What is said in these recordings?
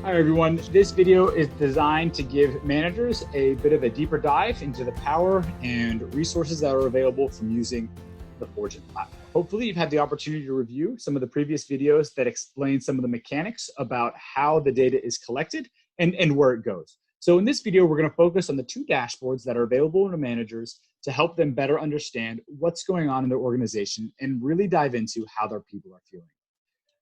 Hi everyone, this video is designed to give managers a bit of a deeper dive into the power and resources that are available from using the Forgeant platform. Hopefully you've had the opportunity to review some of the previous videos that explain some of the mechanics about how the data is collected and where it goes. So in this video, we're going to focus on the two dashboards that are available to managers to help them better understand what's going on in their organization and really dive into how their people are feeling.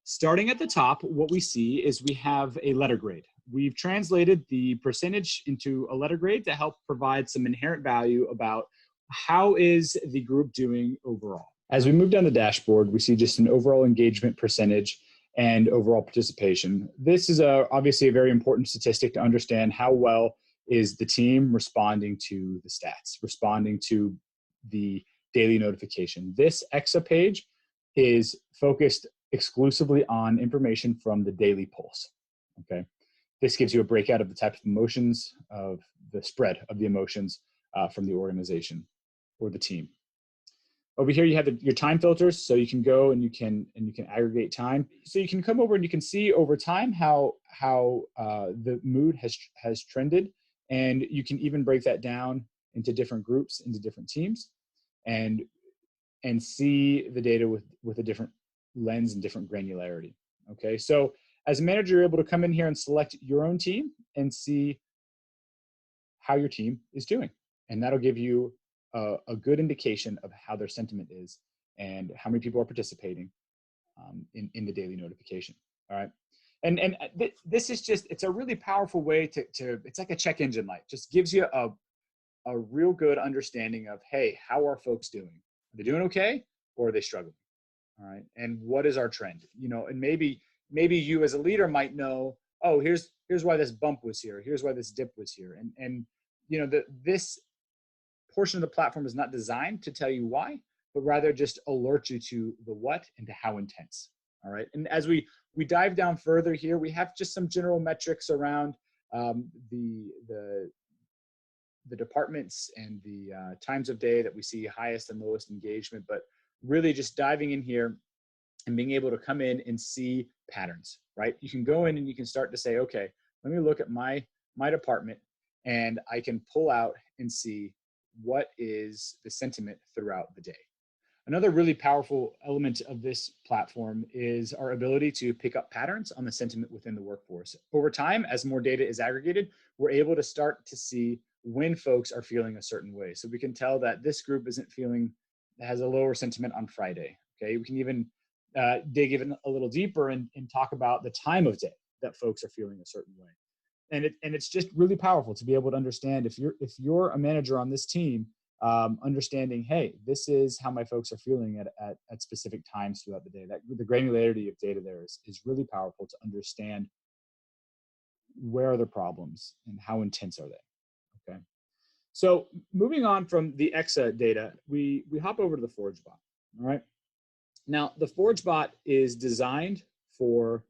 Starting at the top, what we see is we have a letter grade. We've translated the percentage into a letter grade to help provide some inherent value about how is the group doing overall. As we move down the dashboard, we see just an overall engagement percentage and overall participation. This is obviously a very important statistic to understand how well is the team responding to the stats, responding to the daily notification. This EXA page is focused exclusively on information from the daily pulse, okay? This gives you a breakout of the types of emotions, of the spread of the emotions from the organization or the team. Over here, you have your time filters, so you can go and you can aggregate time. So you can come over and you can see over time how the mood has trended, and you can even break that down into different groups, into different teams, and see the data with a different lens and different granularity. Okay, so as a manager, you're able to come in here and select your own team and see how your team is doing, and that'll give you a good indication of how their sentiment is and how many people are participating in the daily notification. All right, and this is just, it's a really powerful way to it's like a check engine light. Just gives you a real good understanding of, hey, how are folks doing? Are they doing okay, or are they struggling? All right, and what is our trend? You know, and maybe you as a leader might know, oh, here's why this bump was here, here's why this dip was here, and you know, this portion of the platform is not designed to tell you why, but rather just alert you to the what and to how intense. All right, and as we dive down further here, we have just some general metrics around the departments and the times of day that we see highest and lowest engagement, but really just diving in here and being able to come in and see patterns, right? You can go in and you can start to say, okay, let me look at my department, and I can pull out and see what is the sentiment throughout the day. Another really powerful element of this platform is our ability to pick up patterns on the sentiment within the workforce. Over time, as more data is aggregated, we're able to start to see when folks are feeling a certain way. So we can tell that this group has a lower sentiment on Friday. Okay, we can even dig even a little deeper and talk about the time of day that folks are feeling a certain way. And it's just really powerful to be able to understand, if you're a manager on this team, understanding, hey, this is how my folks are feeling at specific times throughout the day. That the granularity of data there is really powerful to understand where are the problems and how intense are they. Okay. So moving on from the EXA data, we hop over to the ForgeBot. All right. Now the ForgeBot is designed to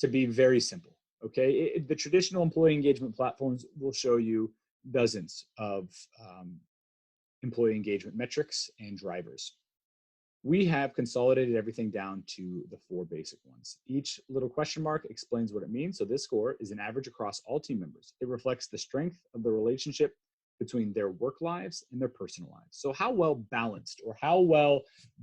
be very simple. Okay. The traditional employee engagement platforms will show you dozens of employee engagement metrics and drivers. We have consolidated everything down to the 4 basic ones. Each little question mark explains what it means. So this score is an average across all team members. It reflects the strength of the relationship between their work lives and their personal lives. So how well balanced or how well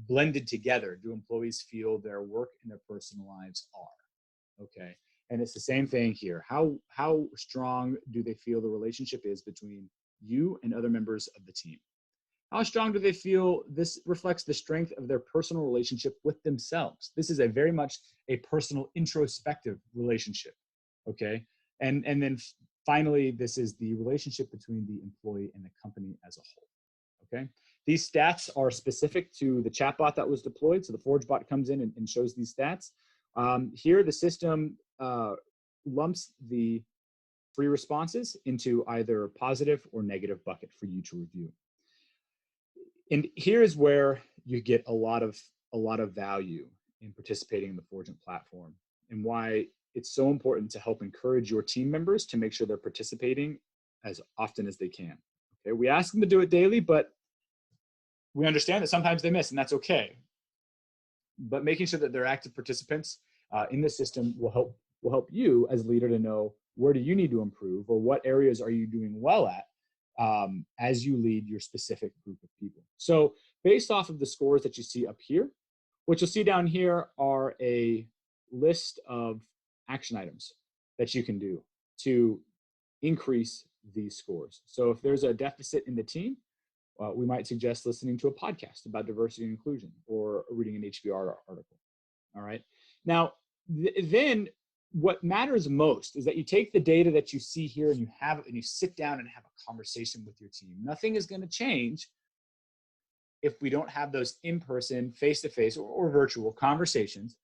blended together do employees feel their work and their personal lives are? Okay, and it's the same thing here. How strong do they feel the relationship is between you and other members of the team? How strong do they feel this reflects the strength of their personal relationship with themselves? This is a very much a personal introspective relationship, okay? And then finally, this is the relationship between the employee and the company as a whole, okay? These stats are specific to the chatbot that was deployed. So the ForgeBot comes in and shows these stats. Here, the system lumps the free responses into either a positive or negative bucket for you to review. And here's where you get a lot of value in participating in the Forgeant platform, and why it's so important to help encourage your team members to make sure they're participating as often as they can. Okay, we ask them to do it daily, but we understand that sometimes they miss, and that's okay. But making sure that they're active participants in the system will help will help you as a leader to know where do you need to improve or what areas are you doing well at as you lead your specific group of people. So based off of the scores that you see up here, what you'll see down here are a list of action items that you can do to increase these scores. So if there's a deficit in the team, we might suggest listening to a podcast about diversity and inclusion or reading an HBR article. All right. Now, then what matters most is that you take the data that you see here and you have it and you sit down and have a conversation with your team. Nothing is going to change if we don't have those in-person, face-to-face, or virtual conversations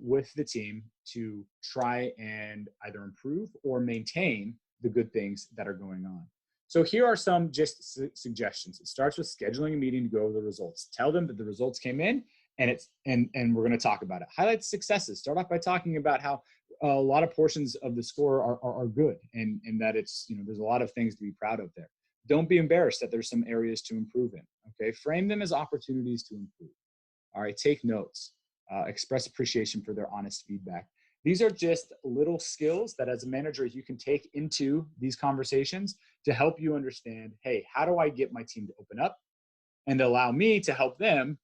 with the team to try and either improve or maintain the good things that are going on. So here are some just suggestions. It starts with scheduling a meeting to go over the results. Tell them that the results came in and we're going to talk about it. Highlight successes. Start off by talking about how a lot of portions of the score are good and that it's, there's a lot of things to be proud of there. Don't be embarrassed that there's some areas to improve in. Okay, frame them as opportunities to improve. All right, take notes. Express appreciation for their honest feedback. These are just little skills that as a manager you can take into these conversations to help you understand, hey, how do I get my team to open up and allow me to help them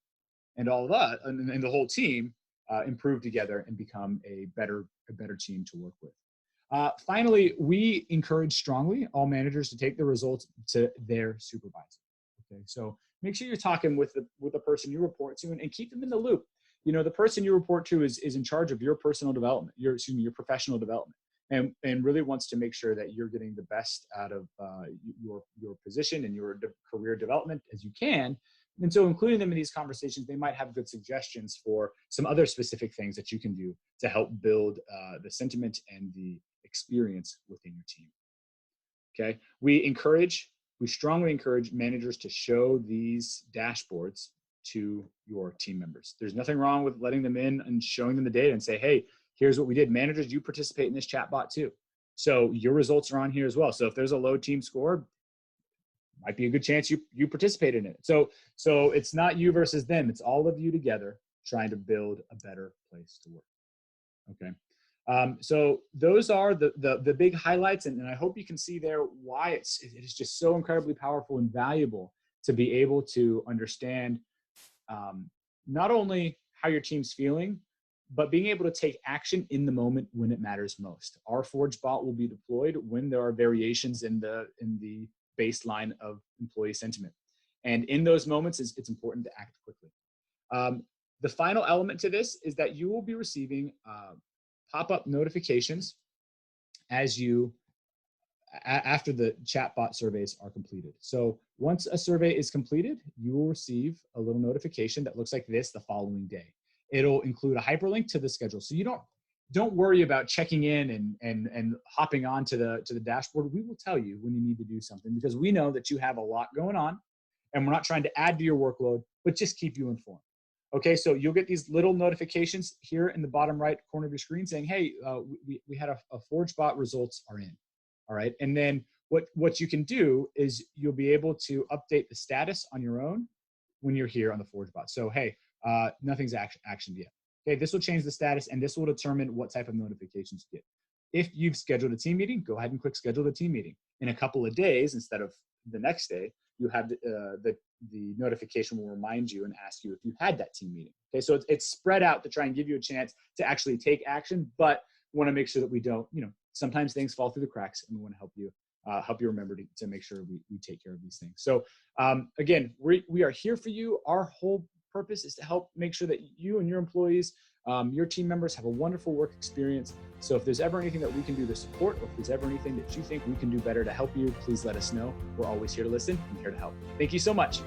and all of that and the whole team improve together and become a better team to work with. Finally, we encourage strongly all managers to take the results to their supervisor. Okay, so make sure you're talking with the person you report to and keep them in the loop. The person you report to is in charge of your personal development, your professional development, and really wants to make sure that you're getting the best out of your position and your career development as you can. And so including them in these conversations, they might have good suggestions for some other specific things that you can do to help build the sentiment and the experience within your team. Okay, we strongly encourage managers to show these dashboards to your team members. There's nothing wrong with letting them in and showing them the data and say, hey, here's what we did. Managers, you participate in this chatbot too. So your results are on here as well. So if there's a low team score, might be a good chance you participated in it. So it's not you versus them. It's all of you together trying to build a better place to work. Okay. So those are the big highlights, and I hope you can see there why it is just so incredibly powerful and valuable to be able to understand not only how your team's feeling, but being able to take action in the moment when it matters most. Our Forge bot will be deployed when there are variations in the baseline of employee sentiment. And in those moments, it's important to act quickly. The final element to this is that you will be receiving pop-up notifications after the chatbot surveys are completed. So once a survey is completed, you will receive a little notification that looks like this the following day. It'll include a hyperlink to the schedule. So you don't worry about checking in and hopping on to the dashboard. We will tell you when you need to do something because we know that you have a lot going on and we're not trying to add to your workload, but just keep you informed. Okay, so you'll get these little notifications here in the bottom right corner of your screen saying, hey, we had a ForgeBot results are in. All right, and then what you can do is you'll be able to update the status on your own when you're here on the ForgeBot. So, hey, nothing's actioned yet. Okay, this will change the status and this will determine what type of notifications you get. If you've scheduled a team meeting, go ahead and click schedule a team meeting. In a couple of days, instead of the next day, you have the notification will remind you and ask you if you had that team meeting. Okay, so it's spread out to try and give you a chance to actually take action, but we want to make sure that we don't, sometimes things fall through the cracks and we want to help you remember to make sure we take care of these things. So again, we are here for you. Our whole purpose is to help make sure that you and your employees, your team members have a wonderful work experience. So if there's ever anything that we can do to support, or if there's ever anything that you think we can do better to help you, please let us know. We're always here to listen and here to help. Thank you so much.